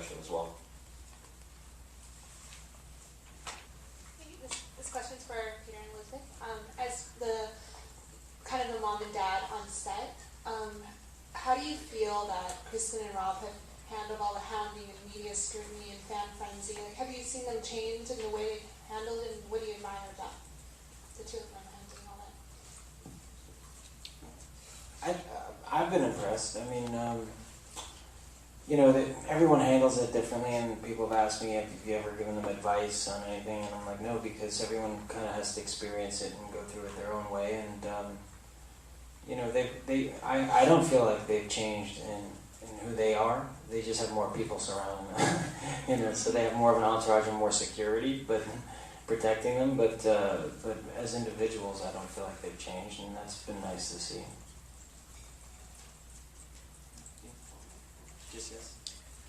direction as well. This question's for Peter and Elizabeth. As the kind of the mom and dad on set, how do you feel that Kristen and Rob have handled all the hounding and media scrutiny and fan frenzy? Like, have you seen them change in the way they've handled it, and what do you admire about the two of them handling all that? I've been impressed. I mean, everyone handles it differently, and people have asked me, have you ever given them advice on anything? And I'm like, no, because everyone kind of has to experience it and go through it their own way. And I don't feel like they've changed in who they are. They just have more people surrounding them, so they have more of an entourage and more security, but protecting them. But as individuals, I don't feel like they've changed, and that's been nice to see. Yes.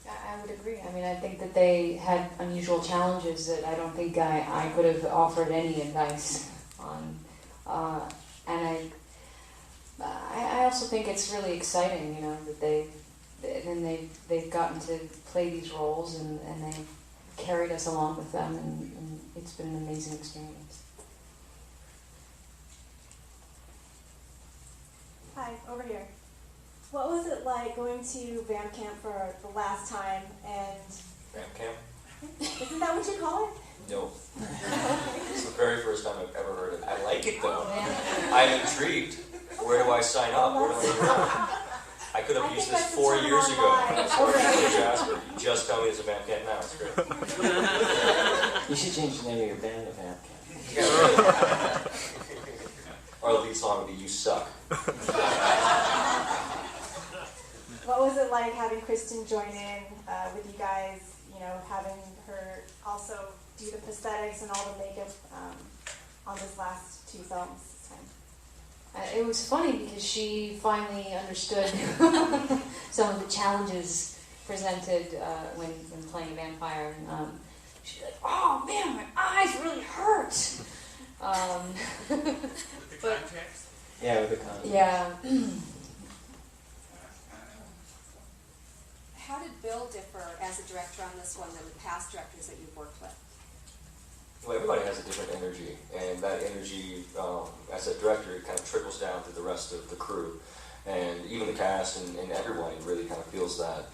I would agree. I mean, I think that they had unusual challenges that I don't think I could have offered any advice on. And I also think it's really exciting, that they've gotten to play these roles and they've carried us along with them, and it's been an amazing experience. Hi, over here. What was it like going to band camp for the last time, and... Band camp? Isn't that what you call it? No. It's the very first time I've ever heard it. I like it though. I'm intrigued. Where do I sign up? Where do I go? I could have used this 4 years ago when I was working for Jasper. You just tell me it's a band camp now. It's great. You should change the name of your band to Band Camp. Yeah, or the lead song would be "You Suck." What was it like having Kristen join in with you guys, having her also do the prosthetics and all the makeup on these last two films this time? It was funny because she finally understood some of the challenges presented when playing a vampire. And, she's like, "Oh man, my eyes really hurt." But, Yeah, with the context. yeah. How did Bill differ as a director on this one than the past directors that you've worked with? Well, everybody has a different energy, and that energy, as a director, it kind of trickles down to the rest of the crew, and even the cast and everyone really kind of feels that.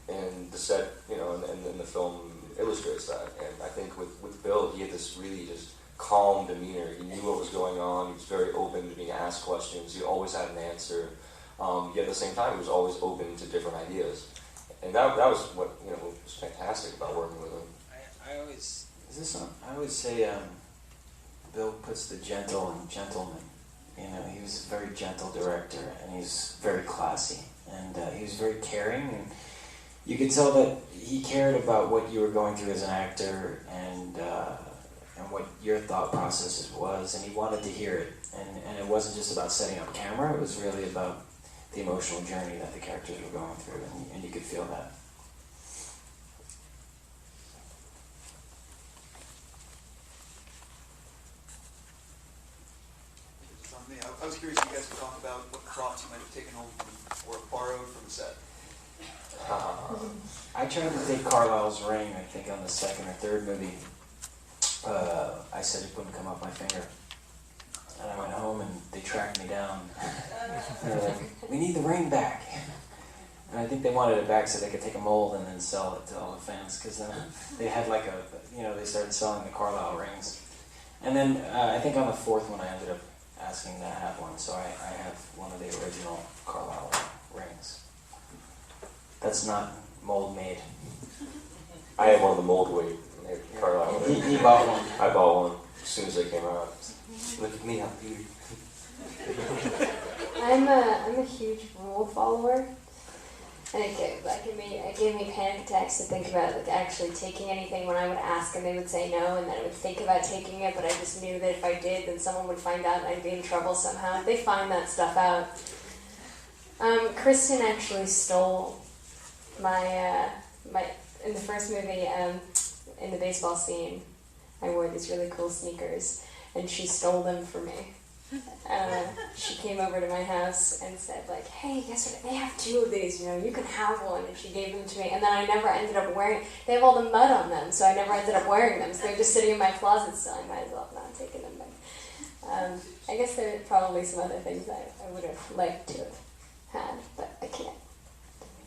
And the set, and the film illustrates that. And I think with Bill, he had this really just calm demeanor. He knew what was going on. He was very open to being asked questions. He always had an answer. Yet at the same time, he was always open to different ideas. And that was what was fantastic about working with him. I always say Bill puts the gentle in gentleman. He was a very gentle director, and he's very classy, and he was very caring, and you could tell that he cared about what you were going through as an actor, and what your thought process was, and he wanted to hear it. And it wasn't just about setting up camera, it was really about the emotional journey that the characters were going through, and you could feel that. I was curious if you guys could talk about what props you might have taken home or borrowed from the set. I tried to take Carlisle's ring, I think, on the second or third movie. I said it wouldn't come off my finger. And I went home and they tracked me down. They were like, "We need the ring back." And I think they wanted it back so they could take a mold and then sell it to all the fans, because they had they started selling the Carlisle rings. And then I think on the fourth one I ended up asking to have one, so I have one of the original Carlisle rings. That's not mold made. I had one of the mold weight Carlisle. He bought one. I bought one as soon as they came out. Look at me, I'm beauty. I'm a huge rule follower, and it gave me panic attacks to think about actually taking anything when I would ask and they would say no, and then I would think about taking it, but I just knew that if I did, then someone would find out and I'd be in trouble somehow. They find that stuff out. Kristen actually stole my in the first movie, in the baseball scene, I wore these really cool sneakers, and she stole them for me. She came over to my house and said, like, hey, guess what? They have 2 of these, you know, you can have one. And she gave them to me. And then I never ended up wearing, they have all the mud on them, so I never ended up wearing them. So they're just sitting in my closet, so I might as well have not taken them. But I guess there are probably some other things I would have liked to have had, but I can't.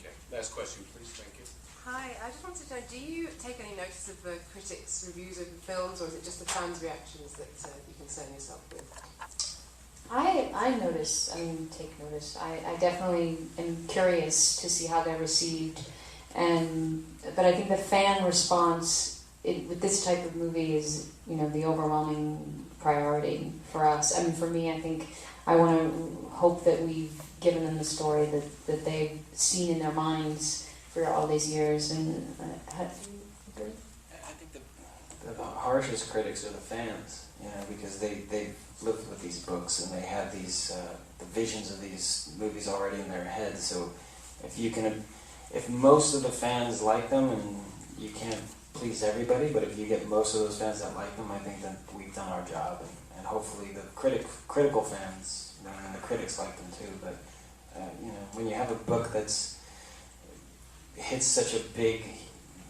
Okay, last question, please. Thank you. Hi, I just wanted to know, do you take any notice of the critics' reviews of the films, or is it just the fans' reactions that you concern yourself with? I take notice. I definitely am curious to see how they're received, but I think the fan response with this type of movie is, you know, the overwhelming priority for us. I mean, for me, I think I want to hope that we've given them the story that they've seen in their minds for all these years. And how do you agree? I think the harshest critics are the fans, you know, because they've lived with these books and they have these the visions of these movies already in their heads. So if most of the fans like them, and you can't please everybody, but if you get most of those fans that like them, I think that we've done our job, and hopefully the critical fans, you know, and the critics like them too. But you know, when you have a book that's hits such a big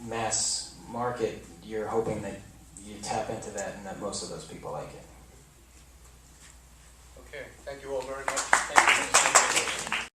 mass market, you're hoping that you tap into that and that most of those people like it. Okay, thank you all very much. Thank you.